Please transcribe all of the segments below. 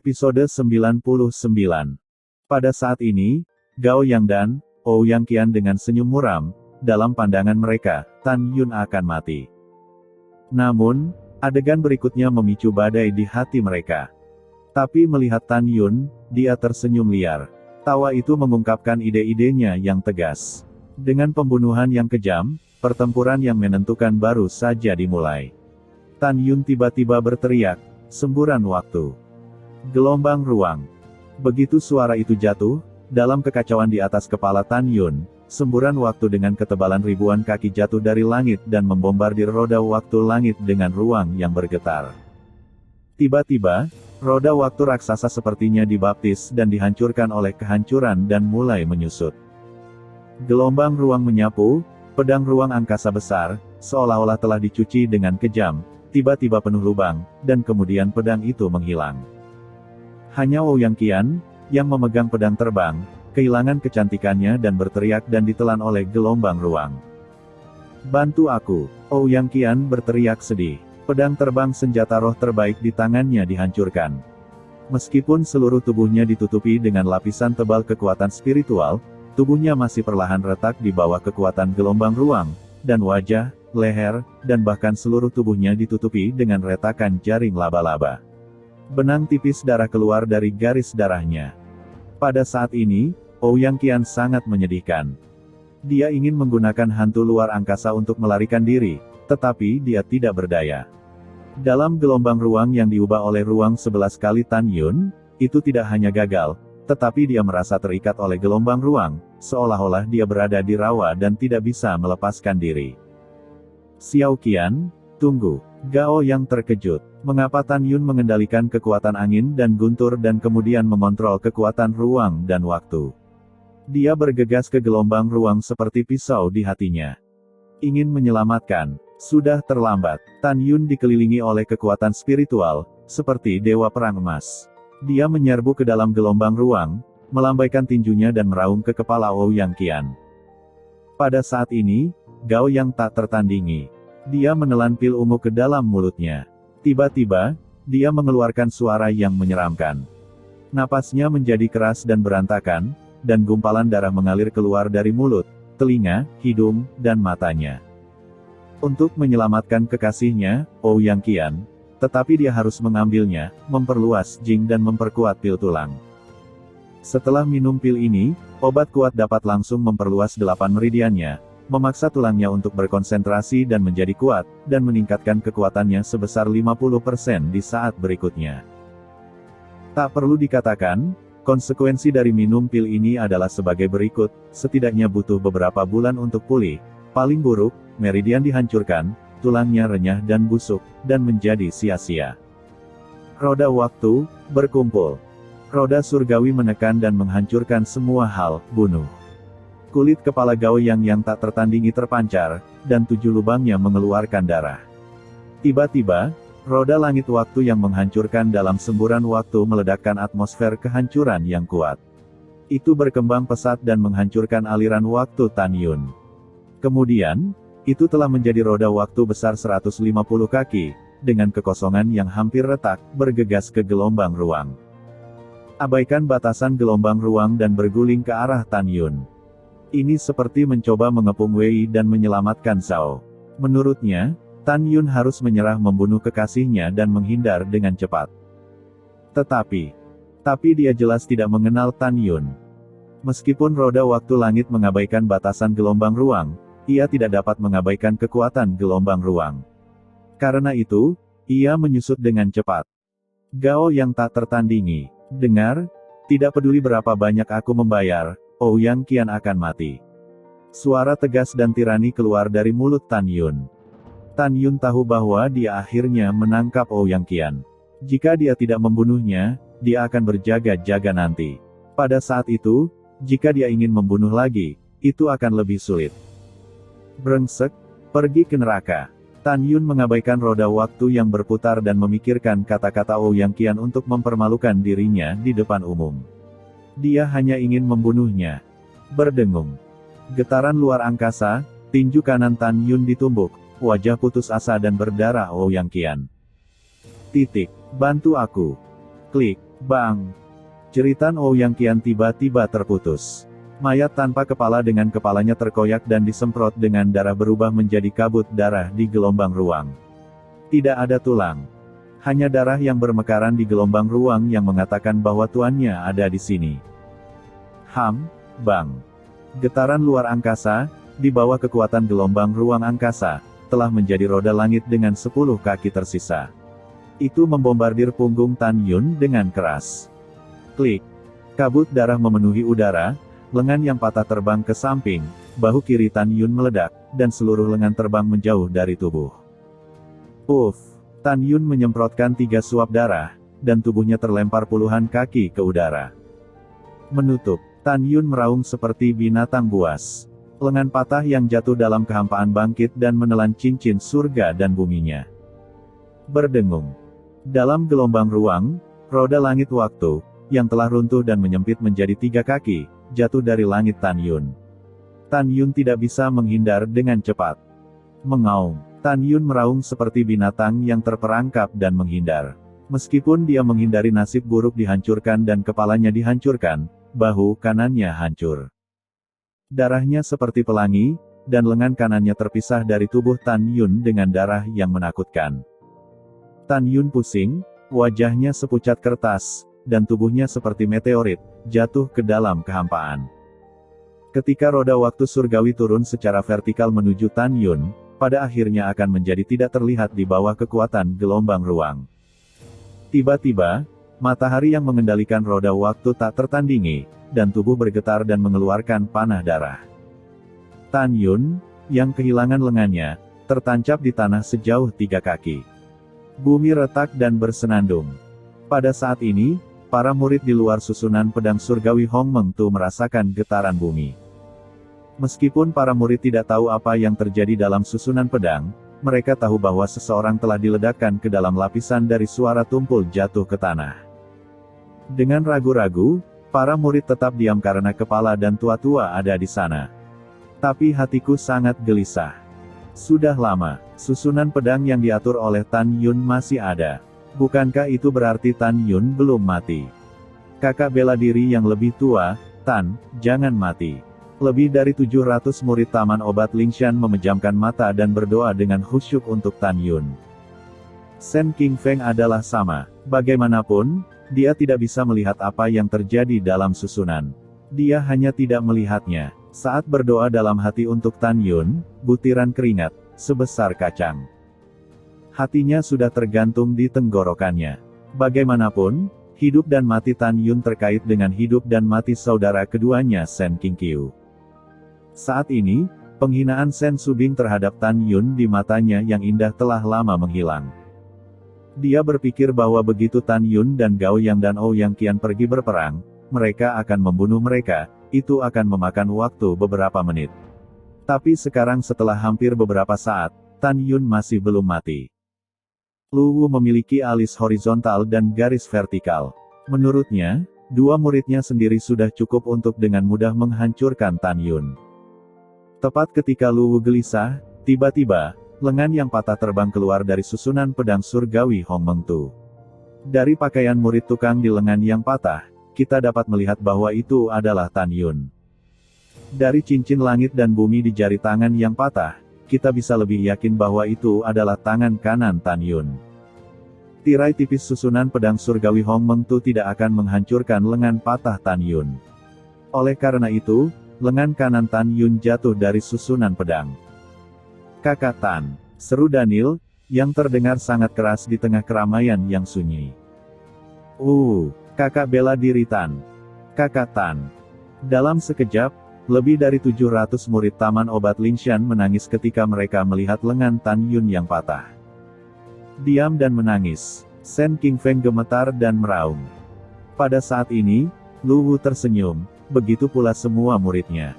Episode 99. Pada saat ini, Gao Yang dan Ouyang Qian dengan senyum muram, dalam pandangan mereka, Tan Yun akan mati. Namun, adegan berikutnya memicu badai di hati mereka. Tapi melihat Tan Yun, dia tersenyum liar. Tawa itu mengungkapkan ide-idenya yang tegas. Dengan pembunuhan yang kejam, pertempuran yang menentukan baru saja dimulai. Tan Yun tiba-tiba berteriak, "Semburan waktu! Gelombang ruang!" Begitu suara itu jatuh, dalam kekacauan di atas kepala Tan Yun, semburan waktu dengan ketebalan ribuan kaki jatuh dari langit dan membombardir roda waktu langit dengan ruang yang bergetar. Tiba-tiba, roda waktu raksasa sepertinya dibaptis dan dihancurkan oleh kehancuran dan mulai menyusut. Gelombang ruang menyapu, pedang ruang angkasa besar, seolah-olah telah dicuci dengan kejam, tiba-tiba penuh lubang, dan kemudian pedang itu menghilang. Hanya Ouyang Qian, yang memegang pedang terbang, kehilangan kecantikannya dan berteriak dan ditelan oleh gelombang ruang. "Bantu aku!" Ouyang Qian berteriak sedih. Pedang terbang senjata roh terbaik di tangannya dihancurkan. Meskipun seluruh tubuhnya ditutupi dengan lapisan tebal kekuatan spiritual, tubuhnya masih perlahan retak di bawah kekuatan gelombang ruang, dan wajah, leher, dan bahkan seluruh tubuhnya ditutupi dengan retakan jaring laba-laba. Benang tipis darah keluar dari garis darahnya. Pada saat ini, Ouyang Qian sangat menyedihkan. Dia ingin menggunakan hantu luar angkasa untuk melarikan diri, tetapi dia tidak berdaya. Dalam gelombang ruang yang diubah oleh ruang 11 kali Tan Yun, itu tidak hanya gagal, tetapi dia merasa terikat oleh gelombang ruang, seolah-olah dia berada di rawa dan tidak bisa melepaskan diri. "Xiao Qian, tunggu." Gao yang terkejut. Mengapa Tan Yun mengendalikan kekuatan angin dan guntur dan kemudian mengontrol kekuatan ruang dan waktu? Dia bergegas ke gelombang ruang seperti pisau di hatinya. Ingin menyelamatkan. Sudah terlambat. Tan Yun dikelilingi oleh kekuatan spiritual, seperti dewa perang emas. Dia menyerbu ke dalam gelombang ruang, melambaikan tinjunya dan meraung ke kepala Ouyang Qian. Pada saat ini, Gao yang tak tertandingi. Dia menelan pil ungu ke dalam mulutnya. Tiba-tiba, dia mengeluarkan suara yang menyeramkan. Napasnya menjadi keras dan berantakan, dan gumpalan darah mengalir keluar dari mulut, telinga, hidung, dan matanya. Untuk menyelamatkan kekasihnya, Ouyang Qian, tetapi dia harus mengambilnya, memperluas jing dan memperkuat pil tulang. Setelah minum pil ini, obat kuat dapat langsung memperluas 8 meridiannya, memaksa tulangnya untuk berkonsentrasi dan menjadi kuat, dan meningkatkan kekuatannya sebesar 50% di saat berikutnya. Tak perlu dikatakan, konsekuensi dari minum pil ini adalah sebagai berikut, setidaknya butuh beberapa bulan untuk pulih. Paling buruk, meridian dihancurkan, tulangnya renyah dan busuk, dan menjadi sia-sia. Roda waktu, berkumpul. Roda surgawi menekan dan menghancurkan semua hal, bunuh. Kulit kepala Gao yang tak tertandingi terpancar, dan 7 lubangnya mengeluarkan darah. Tiba-tiba, roda langit waktu yang menghancurkan dalam semburan waktu meledakkan atmosfer kehancuran yang kuat. Itu berkembang pesat dan menghancurkan aliran waktu Tan Yun. Kemudian, itu telah menjadi roda waktu besar 150 kaki, dengan kekosongan yang hampir retak, bergegas ke gelombang ruang. Abaikan batasan gelombang ruang dan berguling ke arah Tan Yun. Ini seperti mencoba mengepung Wei dan menyelamatkan Zhao. Menurutnya, Tan Yun harus menyerah membunuh kekasihnya dan menghindar dengan cepat. Tetapi dia jelas tidak mengenal Tan Yun. Meskipun roda waktu langit mengabaikan batasan gelombang ruang, ia tidak dapat mengabaikan kekuatan gelombang ruang. Karena itu, ia menyusut dengan cepat. Gao yang tak tertandingi. "Dengar, tidak peduli berapa banyak aku membayar, Ouyang Qian akan mati." Suara tegas dan tirani keluar dari mulut Tan Yun. Tan Yun tahu bahwa dia akhirnya menangkap Ouyang Qian. Jika dia tidak membunuhnya, dia akan berjaga-jaga nanti. Pada saat itu, jika dia ingin membunuh lagi, itu akan lebih sulit. Brengsek, pergi ke neraka. Tan Yun mengabaikan roda waktu yang berputar dan memikirkan kata-kata Ouyang Qian untuk mempermalukan dirinya di depan umum. Dia hanya ingin membunuhnya. Berdengung. Getaran luar angkasa, tinju kanan Tan Yun ditumbuk, wajah putus asa dan berdarah Ouyang Qian. "Bantu aku." Klik. Bang! Jeritan Ouyang Qian tiba-tiba terputus. Mayat tanpa kepala dengan kepalanya terkoyak dan disemprot dengan darah berubah menjadi kabut darah di gelombang ruang. Tidak ada tulang. Hanya darah yang bermekaran di gelombang ruang yang mengatakan bahwa tuannya ada di sini. Bang! Getaran luar angkasa, di bawah kekuatan gelombang ruang angkasa, telah menjadi roda langit dengan 10 kaki tersisa. Itu membombardir punggung Tan Yun dengan keras. Klik. Kabut darah memenuhi udara, lengan yang patah terbang ke samping, bahu kiri Tan Yun meledak, dan seluruh lengan terbang menjauh dari tubuh. Tan Yun menyemprotkan 3 suap darah, dan tubuhnya terlempar puluhan kaki ke udara. Menutup, Tan Yun meraung seperti binatang buas. Lengan patah yang jatuh dalam kehampaan bangkit dan menelan cincin surga dan buminya. Berdengung. Dalam gelombang ruang, roda langit waktu, yang telah runtuh dan menyempit menjadi 3 kaki, jatuh dari langit Tan Yun. Tan Yun tidak bisa menghindar dengan cepat. Mengaum, Tan Yun meraung seperti binatang yang terperangkap dan menghindar. Meskipun dia menghindari nasib buruk dihancurkan dan kepalanya dihancurkan, bahu kanannya hancur. Darahnya seperti pelangi, dan lengan kanannya terpisah dari tubuh Tan Yun dengan darah yang menakutkan. Tan Yun pusing, wajahnya sepucat kertas, dan tubuhnya seperti meteorit, jatuh ke dalam kehampaan. Ketika roda waktu surgawi turun secara vertikal menuju Tan Yun, pada akhirnya akan menjadi tidak terlihat di bawah kekuatan gelombang ruang. Tiba-tiba, matahari yang mengendalikan roda waktu tak tertandingi, dan tubuh bergetar dan mengeluarkan panah darah. Tan Yun, yang kehilangan lengannya, tertancap di tanah sejauh 3 kaki. Bumi retak dan bersenandung. Pada saat ini, para murid di luar susunan pedang surgawi Hong Meng Tu merasakan getaran bumi. Meskipun para murid tidak tahu apa yang terjadi dalam susunan pedang, mereka tahu bahwa seseorang telah diledakkan ke dalam lapisan dari suara tumpul jatuh ke tanah. Dengan ragu-ragu, para murid tetap diam karena kepala dan tua-tua ada di sana. Tapi hatiku sangat gelisah. Sudah lama, susunan pedang yang diatur oleh Tan Yun masih ada. Bukankah itu berarti Tan Yun belum mati? Kakak bela diri yang lebih tua, Tan, jangan mati. Lebih dari 700 murid Taman Obat Lingshan memejamkan mata dan berdoa dengan khusyuk untuk Tan Yun. Shen Qingfeng adalah sama. Bagaimanapun, dia tidak bisa melihat apa yang terjadi dalam susunan. Dia hanya tidak melihatnya. Saat berdoa dalam hati untuk Tan Yun, butiran keringat, sebesar kacang. Hatinya sudah tergantung di tenggorokannya. Bagaimanapun, hidup dan mati Tan Yun terkait dengan hidup dan mati saudara keduanya Shen Qingqiu. Saat ini, penghinaan Shen Subing terhadap Tan Yun di matanya yang indah telah lama menghilang. Dia berpikir bahwa begitu Tan Yun dan Gao Yang dan Ouyang Qian pergi berperang, mereka akan membunuh mereka, itu akan memakan waktu beberapa menit. Tapi sekarang setelah hampir beberapa saat, Tan Yun masih belum mati. Lu Wu memiliki alis horizontal dan garis vertikal. Menurutnya, 2 muridnya sendiri sudah cukup untuk dengan mudah menghancurkan Tan Yun. Tepat ketika Lu Wu gelisah, tiba-tiba, lengan yang patah terbang keluar dari susunan pedang surgawi Hong Meng Tu. Dari pakaian murid tukang di lengan yang patah, kita dapat melihat bahwa itu adalah Tan Yun. Dari cincin langit dan bumi di jari tangan yang patah, kita bisa lebih yakin bahwa itu adalah tangan kanan Tan Yun. Tirai tipis susunan pedang surgawi Hong Meng Tu tidak akan menghancurkan lengan patah Tan Yun. Oleh karena itu, lengan kanan Tan Yun jatuh dari susunan pedang. "Kakak Tan," seru Daniel, yang terdengar sangat keras di tengah keramaian yang sunyi. Kakak bela diri Tan. Kakak Tan." Dalam sekejap, lebih dari 700 murid Taman Obat Lingshan menangis ketika mereka melihat lengan Tan Yun yang patah. Diam dan menangis. Shen Qingfeng gemetar dan meraung. Pada saat ini, Lu Wu tersenyum, begitu pula semua muridnya.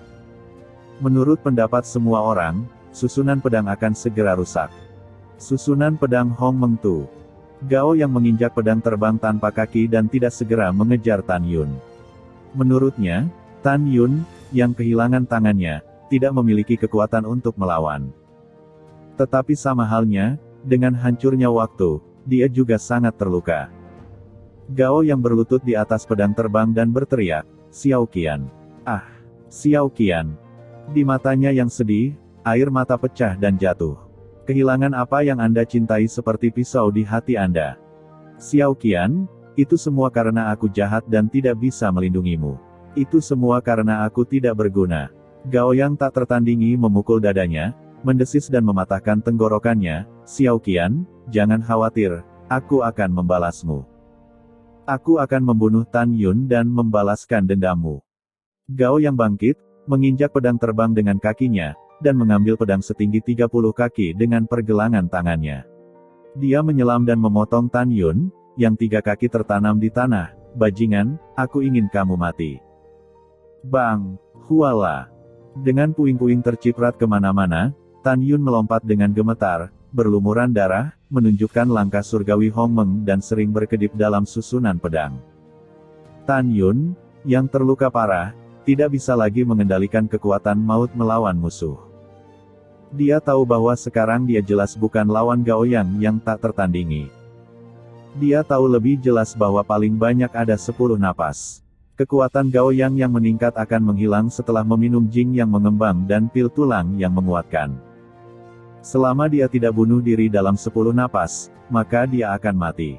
Menurut pendapat semua orang, susunan pedang akan segera rusak. Susunan pedang Hong Meng Tu. Gao yang menginjak pedang terbang tanpa kaki dan tidak segera mengejar Tan Yun. Menurutnya, Tan Yun, yang kehilangan tangannya, tidak memiliki kekuatan untuk melawan. Tetapi sama halnya, dengan hancurnya waktu, dia juga sangat terluka. Gao yang berlutut di atas pedang terbang dan berteriak, "Xiao Qian! Ah! Xiao Qian!" Di matanya yang sedih, air mata pecah dan jatuh. "Kehilangan apa yang Anda cintai seperti pisau di hati Anda. Xiao Qian, itu semua karena aku jahat dan tidak bisa melindungimu. Itu semua karena aku tidak berguna." Gao yang tak tertandingi memukul dadanya, mendesis dan mematahkan tenggorokannya, "Xiao Qian, jangan khawatir, aku akan membalasmu. Aku akan membunuh Tan Yun dan membalaskan dendammu." Gao yang bangkit, menginjak pedang terbang dengan kakinya, dan mengambil pedang setinggi 30 kaki dengan pergelangan tangannya. Dia menyelam dan memotong Tan Yun, yang 3 kaki tertanam di tanah. "Bajingan, aku ingin kamu mati." Bang! Huala! Dengan puing-puing terciprat kemana-mana, Tan Yun melompat dengan gemetar, berlumuran darah, menunjukkan langkah surgawi Hong Meng dan sering berkedip dalam susunan pedang. Tan Yun, yang terluka parah, tidak bisa lagi mengendalikan kekuatan maut melawan musuh. Dia tahu bahwa sekarang dia jelas bukan lawan Gao yang tak tertandingi. Dia tahu lebih jelas bahwa paling banyak ada 10 napas. Kekuatan Gao yang meningkat akan menghilang setelah meminum Jing yang mengembang dan pil tulang yang menguatkan. Selama dia tidak bunuh diri dalam 10 napas, maka dia akan mati.